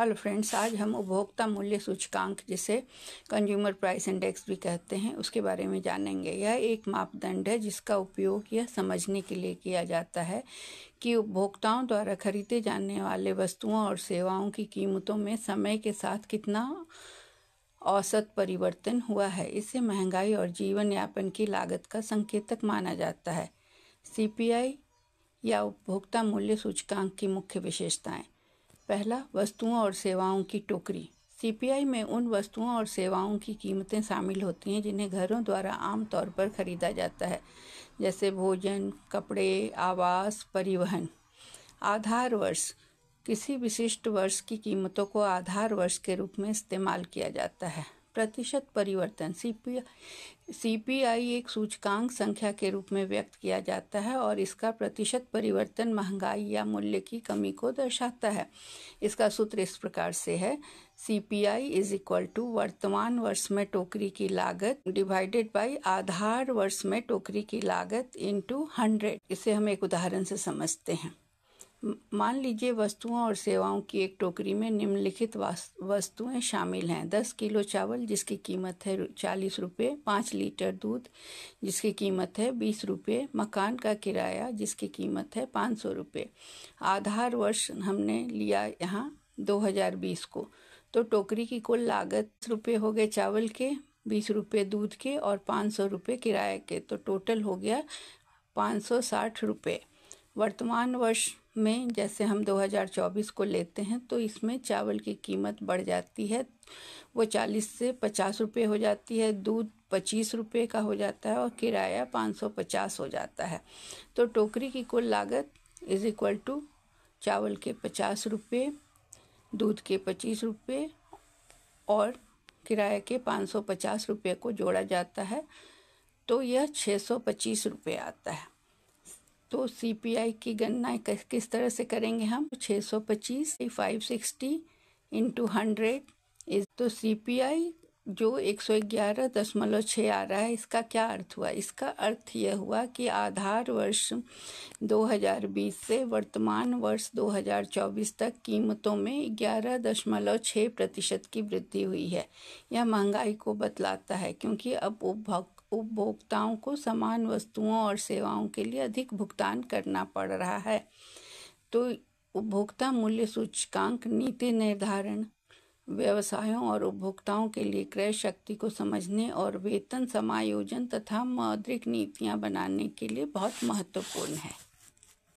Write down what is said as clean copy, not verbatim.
Hello friends, आज हम उपभोक्ता मूल्य सूचकांक, जिसे कंज्यूमर प्राइस इंडेक्स भी कहते हैं, उसके बारे में जानेंगे। यह एक मापदंड है जिसका उपयोग यह समझने के लिए किया जाता है कि उपभोक्ताओं द्वारा खरीदे जाने वाले वस्तुओं और सेवाओं की कीमतों में समय के साथ कितना औसत परिवर्तन हुआ है। इसे महंगाई और जीवन यापन की लागत का संकेतक माना जाता है। CPI या उपभोक्ता मूल्य सूचकांक की मुख्य विशेषताएं। पहला, वस्तुओं और सेवाओं की टोकरी। CPI में उन वस्तुओं और सेवाओं की कीमतें शामिल होती हैं जिन्हें घरों द्वारा आमतौर पर खरीदा जाता है, जैसे भोजन, कपड़े, आवास, परिवहन। आधार वर्ष। किसी विशिष्ट वर्ष की कीमतों को आधार वर्ष के रूप में इस्तेमाल किया जाता है। प्रतिशत परिवर्तन। CPI एक सूचकांक संख्या के रूप में व्यक्त किया जाता है और इसका प्रतिशत परिवर्तन महंगाई या मूल्य की कमी को दर्शाता है। इसका सूत्र इस प्रकार से है: CPI = वर्तमान वर्ष में टोकरी की लागत डिवाइडेड बाई आधार वर्ष में टोकरी की लागत इंटू 100। इसे हम एक उदाहरण से समझते हैं। मान लीजिए वस्तुओं और सेवाओं की एक टोकरी में निम्नलिखित वस्तुएं शामिल हैं: 10 किलो चावल जिसकी कीमत है 40 रुपये, 5 लीटर दूध जिसकी कीमत है 20 रुपये, मकान का किराया जिसकी कीमत है 500 रुपये। आधार वर्ष हमने लिया यहाँ 2020 को, तो टोकरी की कुल लागत रुपये हो गए चावल के, 20 रुपये दूध के और 500 रुपये किराए के, तो टोटल हो गया 560 रुपये। वर्तमान वर्ष में जैसे हम 2024 को लेते हैं तो इसमें चावल की कीमत बढ़ जाती है, वो 40 से 50 रुपये हो जाती है, दूध 25 रुपये का हो जाता है और किराया 550 हो जाता है। तो टोकरी की कुल लागत = चावल के 50 रुपये, दूध के 25 रुपये और किराए के 550 रुपये को जोड़ा जाता है, तो यह 625 रुपये आता है। तो CPI की गणना किस तरह से करेंगे हम? 625 560 × 100 तो CPI जो 111.6 आ रहा है, इसका क्या अर्थ हुआ? इसका अर्थ यह हुआ कि आधार वर्ष 2020 से वर्तमान वर्ष 2024 तक कीमतों में 11.6% की वृद्धि हुई है। यह महंगाई को बतलाता है, क्योंकि अब उपभोक्ताओं को समान वस्तुओं और सेवाओं के लिए अधिक भुगतान करना पड़ रहा है। तो उपभोक्ता मूल्य सूचकांक नीति निर्धारण, व्यवसायों और उपभोक्ताओं के लिए क्रय शक्ति को समझने और वेतन समायोजन तथा मौद्रिक नीतियां बनाने के लिए बहुत महत्वपूर्ण है।